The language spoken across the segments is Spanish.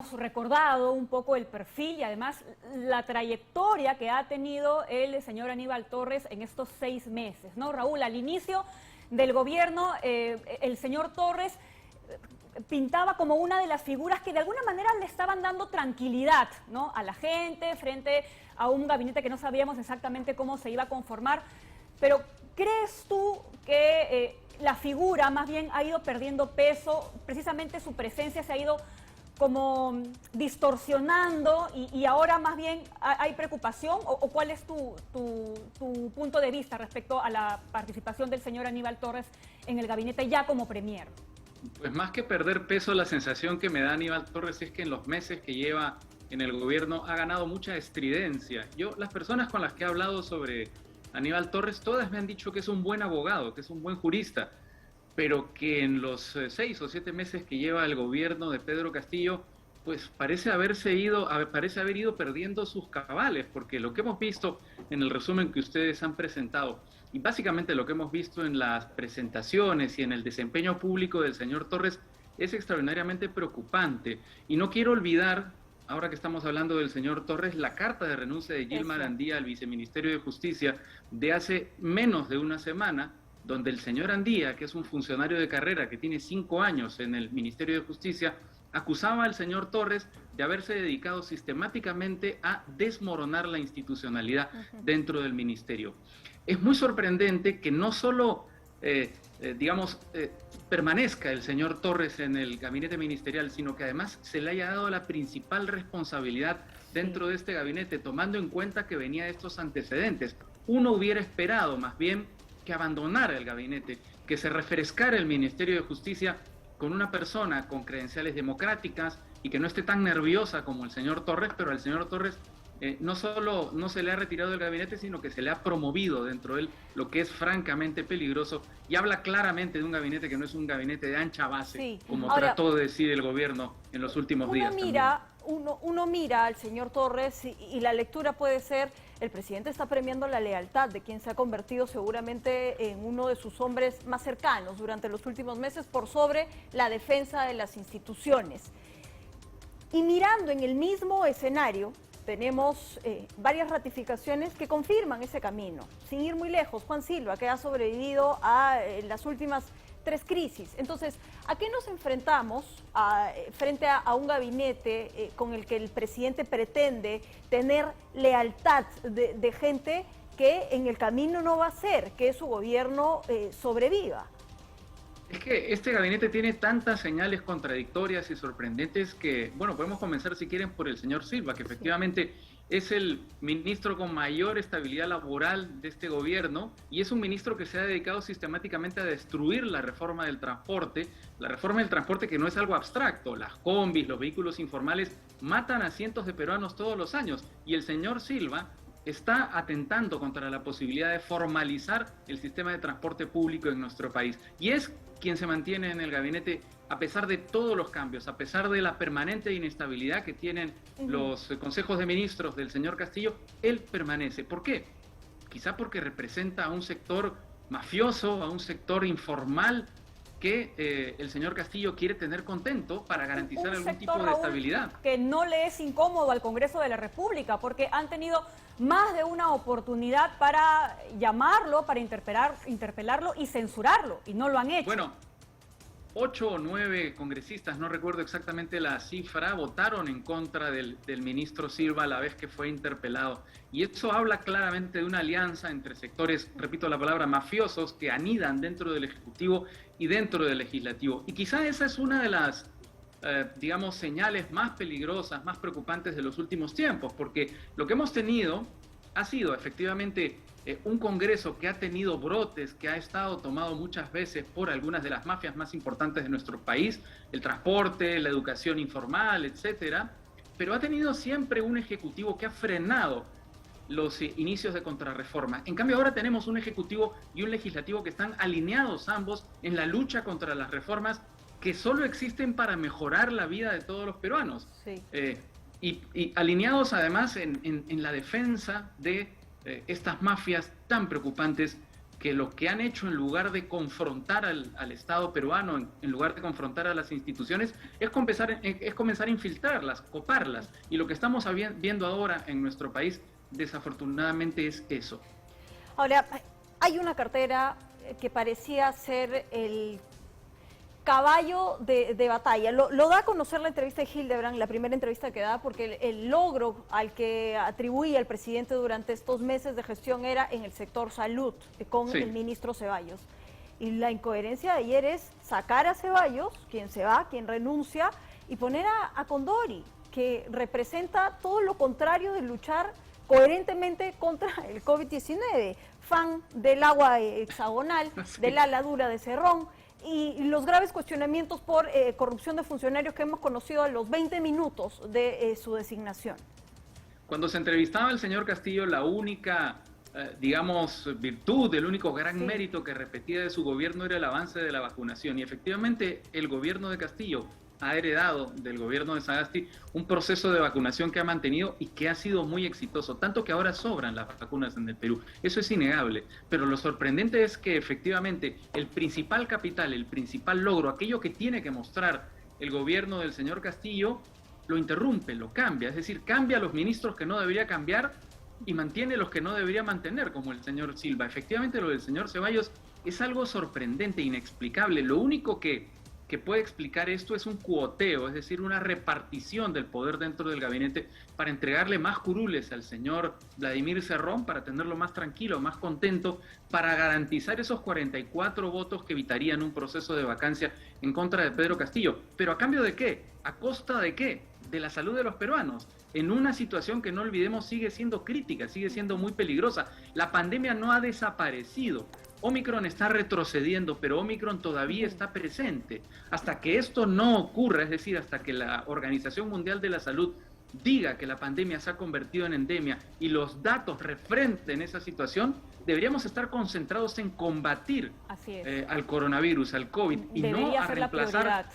hemos recordado un poco el perfil y además la trayectoria que ha tenido el señor Aníbal Torres en estos 6 meses, ¿no, Raúl? Al inicio del gobierno, el señor Torres pintaba como una de las figuras que de alguna manera le estaban dando tranquilidad, ¿no?, a la gente frente a un gabinete que no sabíamos exactamente cómo se iba a conformar. Pero ¿crees tú que la figura más bien ha ido perdiendo peso, precisamente su presencia se ha ido como distorsionando y ahora más bien hay preocupación? ¿O cuál es tu punto de vista respecto a la participación del señor Aníbal Torres en el gabinete ya como premier? Pues más que perder peso, la sensación que me da Aníbal Torres es que en los meses que lleva en el gobierno ha ganado mucha estridencia. Las personas con las que he hablado sobre Aníbal Torres, todas me han dicho que es un buen abogado, que es un buen jurista, pero que en los 6 o 7 meses que lleva el gobierno de Pedro Castillo, pues parece haber ido perdiendo sus cabales, porque lo que hemos visto en el resumen que ustedes han presentado, y básicamente lo que hemos visto en las presentaciones y en el desempeño público del señor Torres, es extraordinariamente preocupante. Y no quiero olvidar, ahora que estamos hablando del señor Torres, la carta de renuncia de Gilma Arandía al Viceministerio de Justicia de hace menos de una semana, donde el señor Andía, que es un funcionario de carrera que tiene 5 años en el Ministerio de Justicia, acusaba al señor Torres de haberse dedicado sistemáticamente a desmoronar la institucionalidad dentro del ministerio. Es muy sorprendente que no solo, permanezca el señor Torres en el gabinete ministerial, sino que además se le haya dado la principal responsabilidad dentro de este gabinete, tomando en cuenta que venía de estos antecedentes. Uno hubiera esperado más bien que abandonara el gabinete, que se refrescara el Ministerio de Justicia con una persona con credenciales democráticas y que no esté tan nerviosa como el señor Torres, pero al señor Torres no solo no se le ha retirado del gabinete, sino que se le ha promovido dentro de él, lo que es francamente peligroso, y habla claramente de un gabinete que no es un gabinete de ancha base, como ahora trató de decir el gobierno en los últimos días. Uno mira al señor Torres y la lectura puede ser: el presidente está premiando la lealtad de quien se ha convertido seguramente en uno de sus hombres más cercanos durante los últimos meses, por sobre la defensa de las instituciones. Y mirando en el mismo escenario, tenemos varias ratificaciones que confirman ese camino. Sin ir muy lejos, Juan Silva, que ha sobrevivido a las últimas 3 crisis. Entonces, ¿a qué nos enfrentamos frente a un gabinete con el que el presidente pretende tener lealtad de gente que en el camino no va a hacer que su gobierno sobreviva? Es que este gabinete tiene tantas señales contradictorias y sorprendentes que, bueno, podemos comenzar si quieren por el señor Silva, que efectivamente es el ministro con mayor estabilidad laboral de este gobierno y es un ministro que se ha dedicado sistemáticamente a destruir la reforma del transporte que no es algo abstracto. Las combis, los vehículos informales matan a cientos de peruanos todos los años, y el señor Silva está atentando contra la posibilidad de formalizar el sistema de transporte público en nuestro país. Y es quien se mantiene en el gabinete a pesar de todos los cambios, a pesar de la permanente inestabilidad que tienen los consejos de ministros del señor Castillo. Él permanece. ¿Por qué? Quizá porque representa a un sector mafioso, a un sector informal que el señor Castillo quiere tener contento para garantizar algún tipo de estabilidad. Que no le es incómodo al Congreso de la República, porque han tenido más de una oportunidad para llamarlo, para interpelarlo y censurarlo, y no lo han hecho. Bueno, 8 o 9 congresistas, no recuerdo exactamente la cifra, votaron en contra del ministro Silva a la vez que fue interpelado. Y eso habla claramente de una alianza entre sectores, repito la palabra, mafiosos, que anidan dentro del Ejecutivo y dentro del Legislativo. Y quizá esa es una de las, señales más peligrosas, más preocupantes de los últimos tiempos, porque lo que hemos tenido ha sido efectivamente un Congreso que ha tenido brotes, que ha estado tomado muchas veces por algunas de las mafias más importantes de nuestro país, el transporte, la educación informal, etcétera, pero ha tenido siempre un Ejecutivo que ha frenado los inicios de contrarreforma. En cambio, ahora tenemos un Ejecutivo y un Legislativo que están alineados ambos en la lucha contra las reformas que solo existen para mejorar la vida de todos los peruanos. Sí. Y alineados además en la defensa de estas mafias tan preocupantes que lo que han hecho en lugar de confrontar al Estado peruano, en lugar de confrontar a las instituciones, es comenzar a infiltrarlas, coparlas. Y lo que estamos viendo ahora en nuestro país, desafortunadamente, es eso. Ahora, hay una cartera que parecía ser el caballo de batalla. Lo da a conocer la entrevista de Hildebrand, la primera entrevista que da, porque el logro al que atribuía el presidente durante estos meses de gestión era en el sector salud, con el ministro Ceballos. Y la incoherencia de ayer es sacar a Ceballos, quien se va, quien renuncia, y poner a Condori, que representa todo lo contrario de luchar coherentemente contra el COVID-19, fan del agua hexagonal, de la ladura de Cerrón, y los graves cuestionamientos por corrupción de funcionarios que hemos conocido a los 20 minutos de su designación. Cuando se entrevistaba el señor Castillo, la única, digamos, virtud, el único gran mérito que repetía de su gobierno era el avance de la vacunación. Y efectivamente el gobierno de Castillo ha heredado del gobierno de Sagasti un proceso de vacunación que ha mantenido y que ha sido muy exitoso, tanto que ahora sobran las vacunas en el Perú. Eso es innegable, pero lo sorprendente es que efectivamente el principal capital, el principal logro, aquello que tiene que mostrar el gobierno del señor Castillo, lo interrumpe, lo cambia, es decir, cambia a los ministros que no debería cambiar y mantiene los que no debería mantener, como el señor Silva. Efectivamente lo del señor Ceballos es algo sorprendente, inexplicable. Lo único que puede explicar esto es un cuoteo, es decir, una repartición del poder dentro del gabinete para entregarle más curules al señor Vladimir Cerrón, para tenerlo más tranquilo, más contento, para garantizar esos 44 votos que evitarían un proceso de vacancia en contra de Pedro Castillo. ¿Pero a cambio de qué? ¿A costa de qué? De la salud de los peruanos, en una situación que no olvidemos sigue siendo crítica, sigue siendo muy peligrosa. La pandemia no ha desaparecido. Omicron está retrocediendo, pero Omicron todavía está presente. Hasta que esto no ocurra, es decir, hasta que la Organización Mundial de la Salud diga que la pandemia se ha convertido en endemia y los datos refrenten esa situación, deberíamos estar concentrados en combatir al coronavirus, al COVID, y no a reemplazar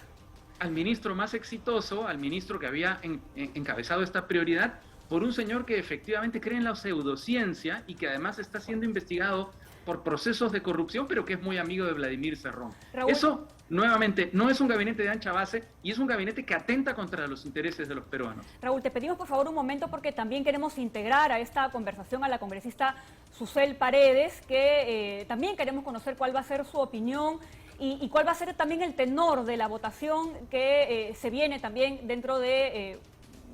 al ministro más exitoso, al ministro que había encabezado esta prioridad, por un señor que efectivamente cree en la pseudociencia y que además está siendo investigado por procesos de corrupción, pero que es muy amigo de Vladimir Cerrón. Raúl, eso, nuevamente, no es un gabinete de ancha base y es un gabinete que atenta contra los intereses de los peruanos. Raúl, te pedimos por favor un momento porque también queremos integrar a esta conversación a la congresista Susel Paredes, que también queremos conocer cuál va a ser su opinión y cuál va a ser también el tenor de la votación que se viene también dentro de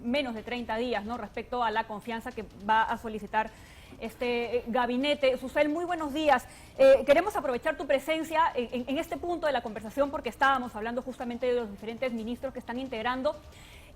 menos de 30 días, ¿no?, respecto a la confianza que va a solicitar este gabinete. Susel, muy buenos días. Queremos aprovechar tu presencia en este punto de la conversación porque estábamos hablando justamente de los diferentes ministros que están integrando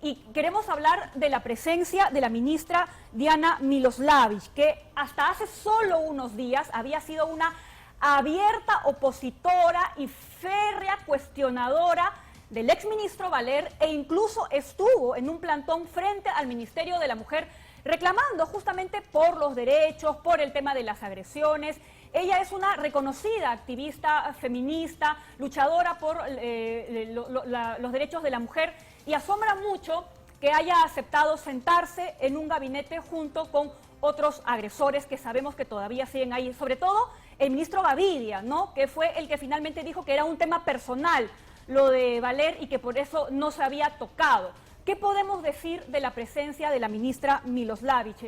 y queremos hablar de la presencia de la ministra Diana Miloslavich, que hasta hace solo unos días había sido una abierta opositora y férrea cuestionadora del exministro Valer e incluso estuvo en un plantón frente al Ministerio de la Mujer reclamando justamente por los derechos, por el tema de las agresiones. Ella es una reconocida activista feminista, luchadora por los derechos de la mujer y asombra mucho que haya aceptado sentarse en un gabinete junto con otros agresores que sabemos que todavía siguen ahí, sobre todo el ministro Gavidia, ¿no?, que fue el que finalmente dijo que era un tema personal lo de Valer y que por eso no se había tocado. ¿Qué podemos decir de la presencia de la ministra Miloslavich?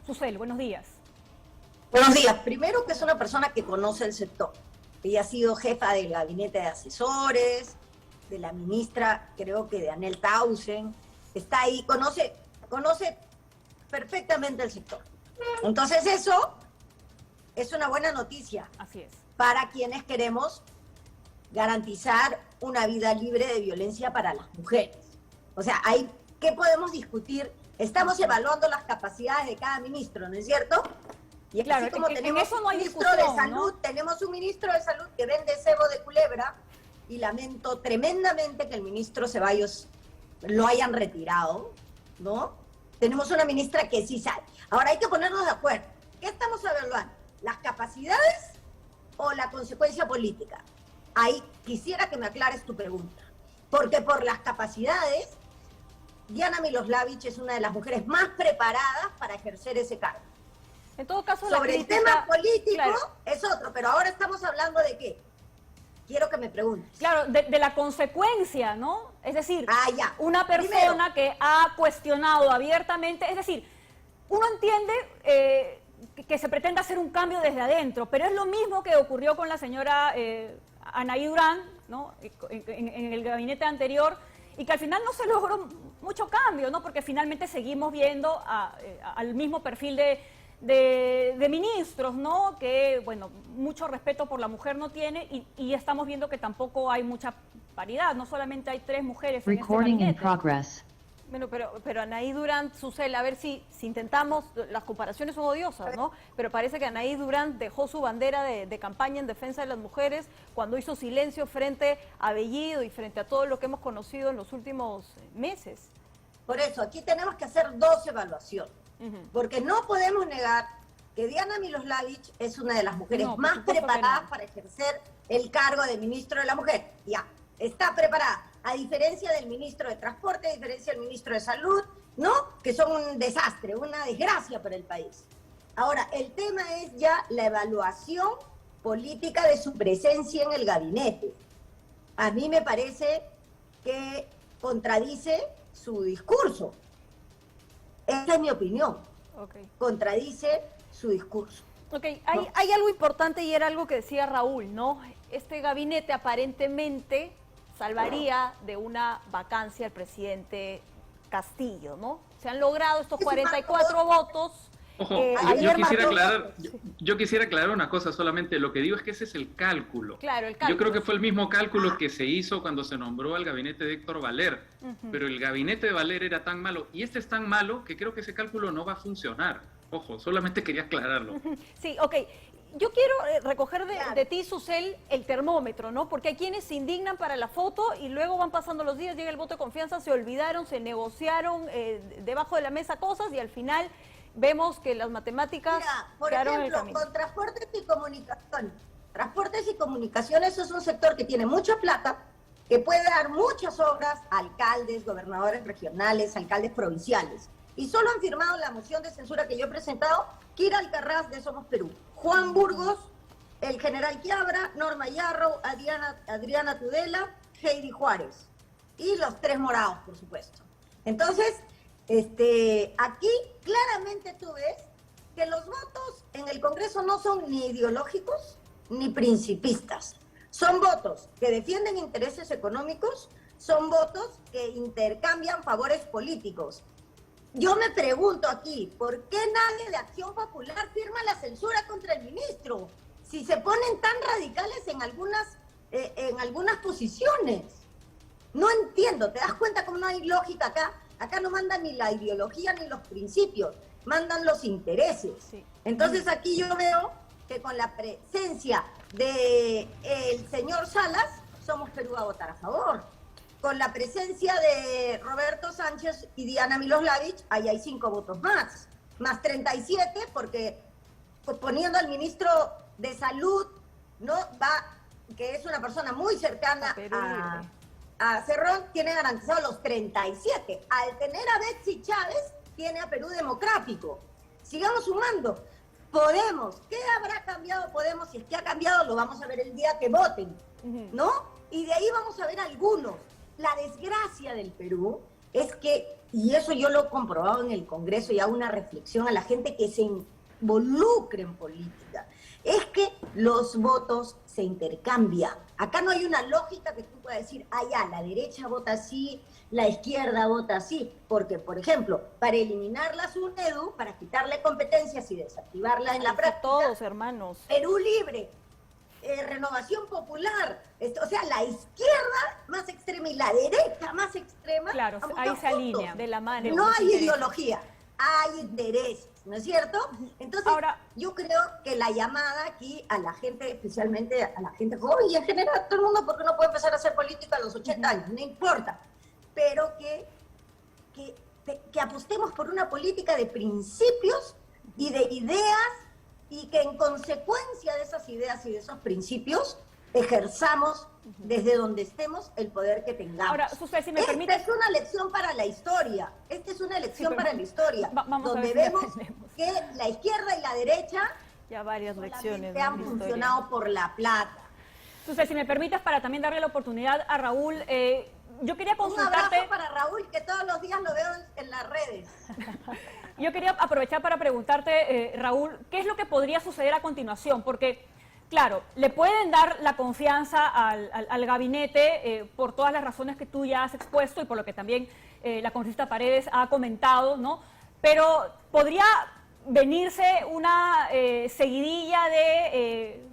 Susel, buenos días. Buenos días. Primero, que es una persona que conoce el sector. Ella ha sido jefa del gabinete de asesores, de la ministra, creo que de Anel Tausen. Está ahí, conoce perfectamente el sector. Entonces eso es una buena noticia. Así es. Para quienes queremos garantizar una vida libre de violencia para las mujeres. O sea, ¿qué podemos discutir? Estamos evaluando las capacidades de cada ministro, ¿no es cierto? Y claro, así como tenemos eso no hay un ministro discusión, de salud, ¿no? Tenemos un ministro de salud que vende cebo de culebra y lamento tremendamente que el ministro Ceballos lo hayan retirado, ¿no? Tenemos una ministra que sí sabe. Ahora hay que ponernos de acuerdo. ¿Qué estamos evaluando? ¿Las capacidades o la consecuencia política? Ahí quisiera que me aclares tu pregunta. Porque por las capacidades, Diana Miloslavich es una de las mujeres más preparadas para ejercer ese cargo. En todo caso, Sobre el tema político claro, es otro, pero ahora estamos hablando de qué. Quiero que me preguntes. Claro, de la consecuencia, ¿no? Es decir, Ya. una persona Primero, que ha cuestionado abiertamente, es decir, uno entiende que se pretende hacer un cambio desde adentro, pero es lo mismo que ocurrió con la señora Anaí Durán, ¿no? En el gabinete anterior, y que al final no se logró mucho cambio, ¿no? Porque finalmente seguimos viendo al mismo perfil de ministros, ¿no? Que, bueno, mucho respeto por la mujer no tiene y estamos viendo que tampoco hay mucha paridad, no solamente hay 3 mujeres en este Recording in gabinete. progress. bueno, pero Anaí Durán, Susel, a ver si intentamos, las comparaciones son odiosas, ¿no? Pero parece que Anaí Durán dejó su bandera de campaña en defensa de las mujeres cuando hizo silencio frente a Bellido y frente a todo lo que hemos conocido en los últimos meses. por eso, aquí tenemos que hacer 2 evaluaciones. Porque no podemos negar que Diana Miloslavich es una de las mujeres No, por más supuesto que preparadas no. para ejercer el cargo de ministro de la mujer. Ya, está preparada. A diferencia del ministro de Transporte, a diferencia del ministro de Salud, ¿no? Que son un desastre, una desgracia para el país. Ahora, el tema es ya la evaluación política de su presencia en el gabinete. A mí me parece que contradice su discurso. Esa es mi opinión. Okay. Contradice su discurso. Ok, hay algo importante y era algo que decía Raúl, ¿no? Este gabinete aparentemente salvaría de una vacancia al presidente Castillo, ¿no? Se han logrado estos 44 votos. Ojo, ayer yo quisiera aclarar una cosa solamente. Lo que digo es que ese es el cálculo. Claro, el cálculo. Yo creo que fue el mismo cálculo que se hizo cuando se nombró al gabinete de Héctor Valer. Pero el gabinete de Valer era tan malo, y este es tan malo, que creo que ese cálculo no va a funcionar. Ojo, solamente quería aclararlo. Sí, ok. Yo quiero recoger de ti, Susel, el termómetro, ¿no? Porque hay quienes se indignan para la foto y luego van pasando los días, llega el voto de confianza, se olvidaron, se negociaron debajo de la mesa cosas y al final vemos que las matemáticas Mira, por quedaron en el ejemplo, camino. con transportes y comunicaciones. Transportes y comunicaciones es un sector que tiene mucha plata, que puede dar muchas obras a alcaldes, gobernadores regionales, alcaldes provinciales. Y solo han firmado la moción de censura que yo he presentado Kira Alcaraz de Somos Perú, Juan Burgos, el general Quiabra, Norma Yarrow, Adriana Tudela, Heidi Juárez. Y los 3 morados, por supuesto. Entonces, aquí claramente tú ves que los votos en el Congreso no son ni ideológicos ni principistas. Son votos que defienden intereses económicos, son votos que intercambian favores políticos. Yo me pregunto aquí, ¿por qué nadie de Acción Popular firma la censura contra el ministro? Si se ponen tan radicales en algunas posiciones. No entiendo, ¿te das cuenta cómo no hay lógica acá? Acá no mandan ni la ideología ni los principios, mandan los intereses. Sí. Entonces aquí yo veo que con la presencia del señor Salas, Somos Perú va a votar a favor. Con la presencia de Roberto Sánchez y Diana Miloslavich, ahí hay 5 votos más 37, porque poniendo al ministro de Salud, ¿no? Que es una persona muy cercana a Cerrón, tiene garantizados los 37. Al tener a Betsy Chávez, tiene a Perú Democrático. Sigamos sumando. Podemos, ¿qué habrá cambiado Podemos? Si es que ha cambiado, lo vamos a ver el día que voten, ¿no? Y de ahí vamos a ver algunos. La desgracia del Perú es que, y eso yo lo he comprobado en el Congreso y hago una reflexión a la gente que se involucre en política, es que los votos se intercambian. Acá no hay una lógica que tú puedas decir, ya, la derecha vota así, la izquierda vota así, porque, por ejemplo, para eliminar la SUNEDU, para quitarle competencias y desactivarla en la práctica, Todos, hermanos. Perú Libre, Renovación Popular, o sea, la izquierda más extrema y la derecha más extrema, Claro, han ahí votado se juntos. alinean. De la mano. No hay Intereses. ideología, hay intereses, ¿no es cierto? Entonces, Ahora, yo creo que la llamada aquí a la gente, especialmente a la gente joven y en general a todo el mundo, porque no puede empezar a hacer política a los 80 años, no importa, pero que apostemos por una política de principios y de ideas, y que en consecuencia de esas ideas y de esos principios ejerzamos desde donde estemos el poder que tengamos. Ahora, Susel, si me Esta permite... es una lección para la historia. Esta es una lección para la historia. Vamos a donde ver si la vemos entendemos. que la izquierda y la derecha Ya varias lecciones, solamente han ¿no? funcionado por la plata. Entonces, si me permites, para también darle la oportunidad a Raúl, yo quería Un consultarte... abrazo para Raúl, que todos los días lo veo en las redes. Yo quería aprovechar para preguntarte, Raúl, ¿qué es lo que podría suceder a continuación? Porque, claro, le pueden dar la confianza al gabinete por todas las razones que tú ya has expuesto y por lo que también la congresista Paredes ha comentado, ¿no? Pero podría venirse una seguidilla de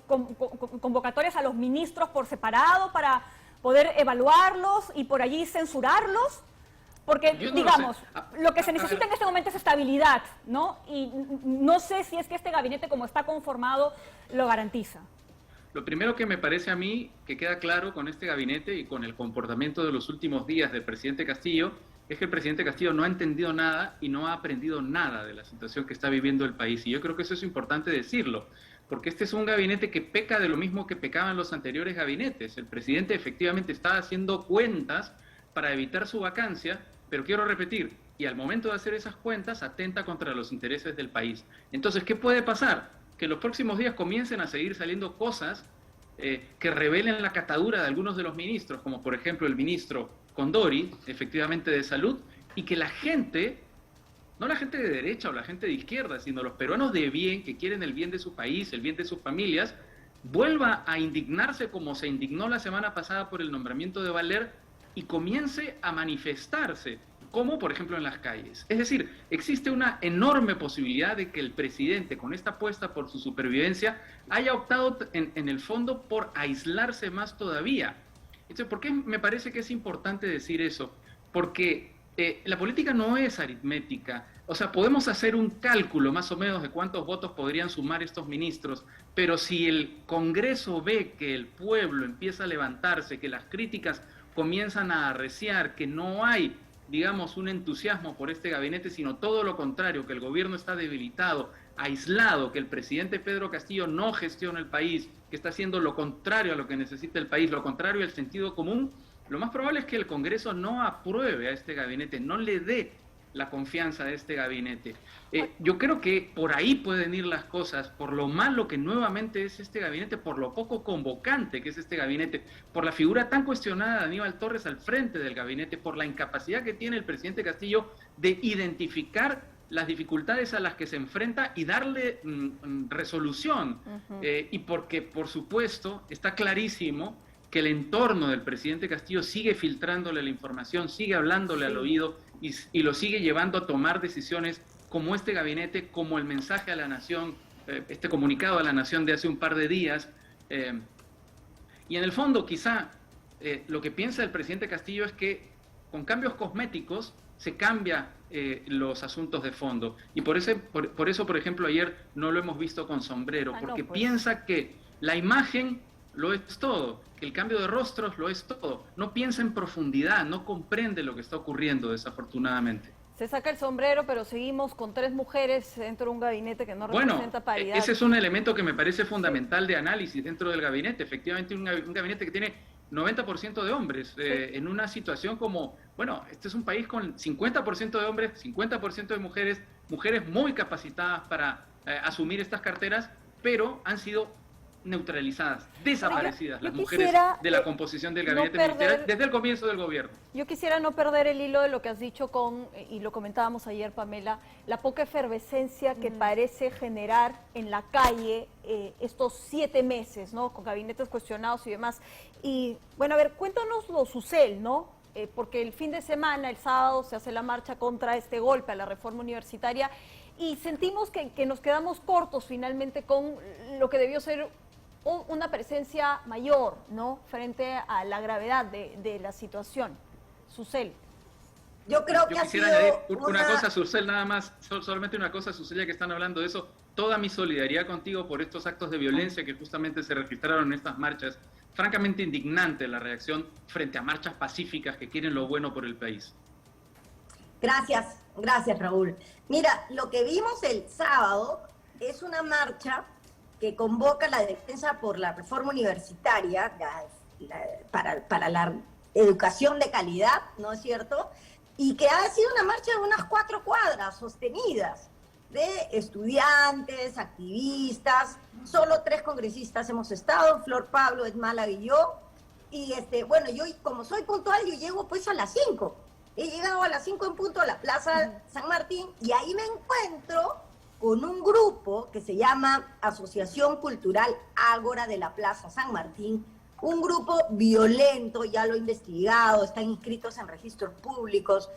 convocatorias a los ministros por separado para poder evaluarlos y por allí censurarlos. Porque, Yo no digamos, lo sé. lo que se necesita en este momento es estabilidad, ¿no? Y no sé si es que este gabinete, como está conformado, lo garantiza. Lo primero que me parece a mí que queda claro con este gabinete y con el comportamiento de los últimos días del presidente Castillo es que el presidente Castillo no ha entendido nada y no ha aprendido nada de la situación que está viviendo el país. Y yo creo que eso es importante decirlo, porque este es un gabinete que peca de lo mismo que pecaban los anteriores gabinetes. El presidente efectivamente está haciendo cuentas para evitar su vacancia, pero quiero repetir, y al momento de hacer esas cuentas atenta contra los intereses del país. Entonces, ¿qué puede pasar? Que en los próximos días comiencen a seguir saliendo cosas que revelen la catadura de algunos de los ministros, como por ejemplo el ministro Condori, efectivamente de salud, y que la gente, no la gente de derecha o la gente de izquierda, sino los peruanos de bien, que quieren el bien de su país, el bien de sus familias, vuelva a indignarse como se indignó la semana pasada por el nombramiento de Valer y comience a manifestarse, como por ejemplo en las calles. Es decir, existe una enorme posibilidad de que el presidente, con esta apuesta por su supervivencia, haya optado en el fondo por aislarse más todavía. Entonces, ¿por qué me parece que es importante decir eso? Porque la política no es aritmética. O sea, podemos hacer un cálculo más o menos de cuántos votos podrían sumar estos ministros, pero si el Congreso ve que el pueblo empieza a levantarse, que las críticas comienzan a arreciar, que no hay, digamos, un entusiasmo por este gabinete, sino todo lo contrario, que el gobierno está debilitado, aislado, que el presidente Pedro Castillo no gestiona el país, que está haciendo lo contrario a lo que necesita el país, lo contrario al sentido común, lo más probable es que el Congreso no apruebe a este gabinete, no le dé la confianza de este gabinete. Yo creo que por ahí pueden ir las cosas, por lo malo que nuevamente es este gabinete, por lo poco convocante que es este gabinete, por la figura tan cuestionada de Aníbal Torres al frente del gabinete, por la incapacidad que tiene el presidente Castillo de identificar las dificultades a las que se enfrenta y darle resolución. Y porque, por supuesto, está clarísimo que el entorno del presidente Castillo sigue filtrándole la información, sigue hablándole al oído y lo sigue llevando a tomar decisiones como este gabinete, como el mensaje a la nación, este comunicado a la nación de hace un par de días. Y en el fondo, quizá, lo que piensa el presidente Castillo es que con cambios cosméticos se cambia los asuntos de fondo. Y por eso, por ejemplo, ayer no lo hemos visto con sombrero, porque piensa que la imagen lo es todo, que el cambio de rostros lo es todo. No piensa en profundidad, no comprende lo que está ocurriendo, desafortunadamente. Se saca el sombrero, pero seguimos con 3 mujeres dentro de un gabinete que no representa paridad. Ese es un elemento que me parece fundamental de análisis dentro del gabinete. Efectivamente, un gabinete que tiene 90% de hombres, en una situación como, bueno, este es un país con 50% de hombres, 50% de mujeres, mujeres muy capacitadas para asumir estas carteras, pero han sido neutralizadas, desaparecidas las mujeres de la composición del gabinete ministerial desde el comienzo del gobierno. Yo quisiera no perder el hilo de lo que has dicho y lo comentábamos ayer, Pamela, la poca efervescencia que parece generar en la calle estos 7 meses, ¿no? Con gabinetes cuestionados y demás. Y bueno, a ver, cuéntanos lo Susel, ¿no? Porque el fin de semana, el sábado, se hace la marcha contra este golpe a la reforma universitaria y sentimos que nos quedamos cortos finalmente con lo que debió ser una presencia mayor, ¿no? Frente a la gravedad de la situación. Susel. Yo creo que yo quisiera añadir una cosa, Susel, nada más, solamente una cosa, Susel, ya que están hablando de eso, toda mi solidaridad contigo por estos actos de violencia que justamente se registraron en estas marchas. Francamente indignante la reacción frente a marchas pacíficas que quieren lo bueno por el país. Gracias, gracias, Raúl. Mira, lo que vimos el sábado es una marcha que convoca la defensa por la reforma universitaria para la educación de calidad, ¿no es cierto? Y que ha sido una marcha de unas 4 cuadras sostenidas. de estudiantes, activistas. Solo 3 congresistas hemos estado, Flor Pablo, Ed Málaga y yo. Y bueno, yo como soy puntual, yo llego pues a las 5. He llegado a las 5 en punto a la Plaza San Martín y ahí me encuentro con un grupo que se llama Asociación Cultural Ágora de la Plaza San Martín, un grupo violento, ya lo he investigado, están inscritos en registros públicos,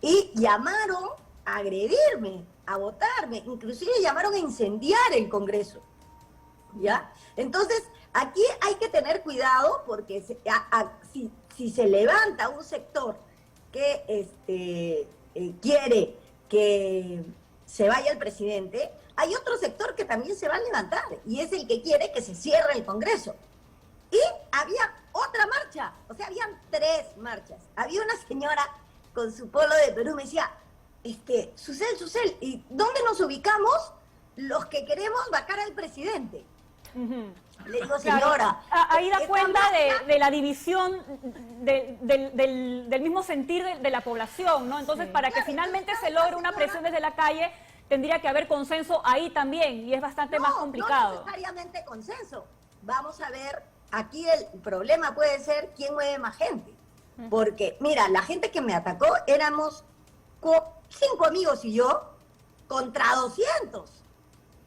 y llamaron a agredirme, a botarme, inclusive llamaron a incendiar el Congreso, ¿ya? Entonces, aquí hay que tener cuidado porque si se levanta un sector que quiere que se vaya el presidente, hay otro sector que también se va a levantar, y es el que quiere que se cierre el Congreso. Y había otra marcha, o sea, habían 3 marchas. Había una señora con su polo de Perú, me decía, Susel, ¿y dónde nos ubicamos los que queremos vacar al presidente? Le digo, señora... Ahí da cuenta de la división del mismo sentir de la población, ¿no? Entonces, para que finalmente se logre una presión desde la calle, tendría que haber consenso ahí también, y es bastante más complicado. No necesariamente consenso. Vamos a ver, aquí el problema puede ser quién mueve más gente. Porque, mira, la gente que me atacó éramos 5 amigos y yo contra 200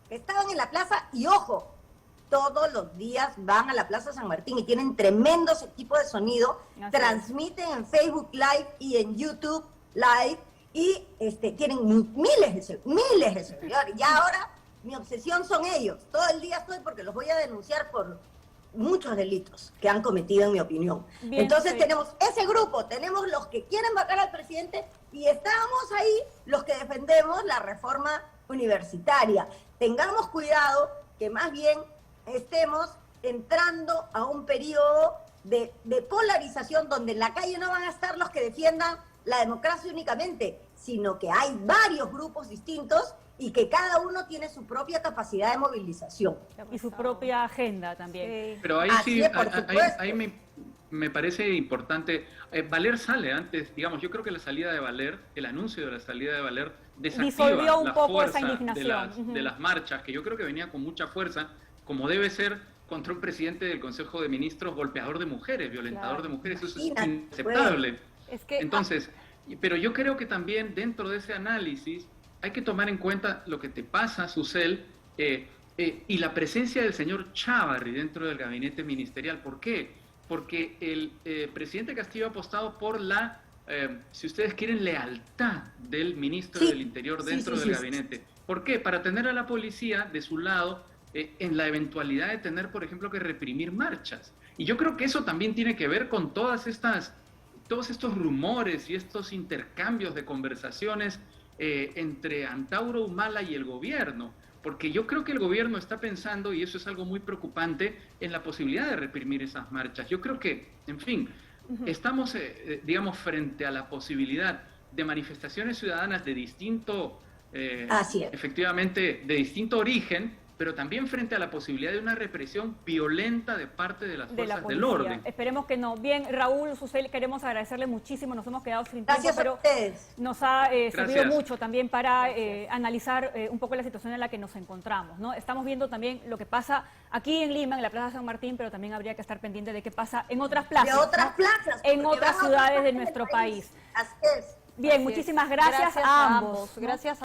que estaban en la plaza, y ojo, todos los días van a la Plaza San Martín y tienen tremendos equipos de sonido, transmiten en Facebook Live y en YouTube Live, y tienen miles de seguidores. Y ahora mi obsesión son ellos. Todo el día estoy porque los voy a denunciar por muchos delitos que han cometido, en mi opinión. Bien, entonces tenemos ese grupo, tenemos los que quieren vacar al presidente, y estamos ahí los que defendemos la reforma universitaria. Tengamos cuidado que más bien estemos entrando a un periodo de polarización donde en la calle no van a estar los que defiendan la democracia únicamente, sino que hay varios grupos distintos y que cada uno tiene su propia capacidad de movilización. Y su propia agenda también. Sí. Pero ahí sí, ahí me parece importante. Valer sale antes, digamos, yo creo que la salida de Valer, el anuncio de la salida de Valer, desactiva un la poco fuerza esa indignación de las marchas, que yo creo que venía con mucha fuerza, como debe ser contra un presidente del Consejo de Ministros golpeador de mujeres, violentador de mujeres. Eso es inaceptable. Entonces, pero yo creo que también dentro de ese análisis hay que tomar en cuenta lo que te pasa, Susel, y la presencia del señor Chávarri dentro del gabinete ministerial. ¿Por qué? Porque el presidente Castillo ha apostado por la, si ustedes quieren, lealtad del ministro del Interior dentro del gabinete. ¿Por qué? Para tener a la policía de su lado en la eventualidad de tener, por ejemplo, que reprimir marchas. Y yo creo que eso también tiene que ver con todos estos rumores y estos intercambios de conversaciones entre Antauro Humala y el gobierno, porque yo creo que el gobierno está pensando, y eso es algo muy preocupante, en la posibilidad de reprimir esas marchas. Yo creo que, en fin, estamos, digamos, frente a la posibilidad de manifestaciones ciudadanas de distinto, efectivamente, de distinto origen, pero también frente a la posibilidad de una represión violenta de parte de las fuerzas del orden. Esperemos que no. Bien, Raúl, Susel, queremos agradecerle muchísimo, nos hemos quedado sin tiempo, pero nos ha servido mucho también para analizar un poco la situación en la que nos encontramos, ¿no? Estamos viendo también lo que pasa aquí en Lima, en la Plaza San Martín, pero también habría que estar pendiente de qué pasa en otras plazas. De otras plazas. En otras ciudades de nuestro país. Así es. Bien, muchísimas gracias a ambos. Gracias.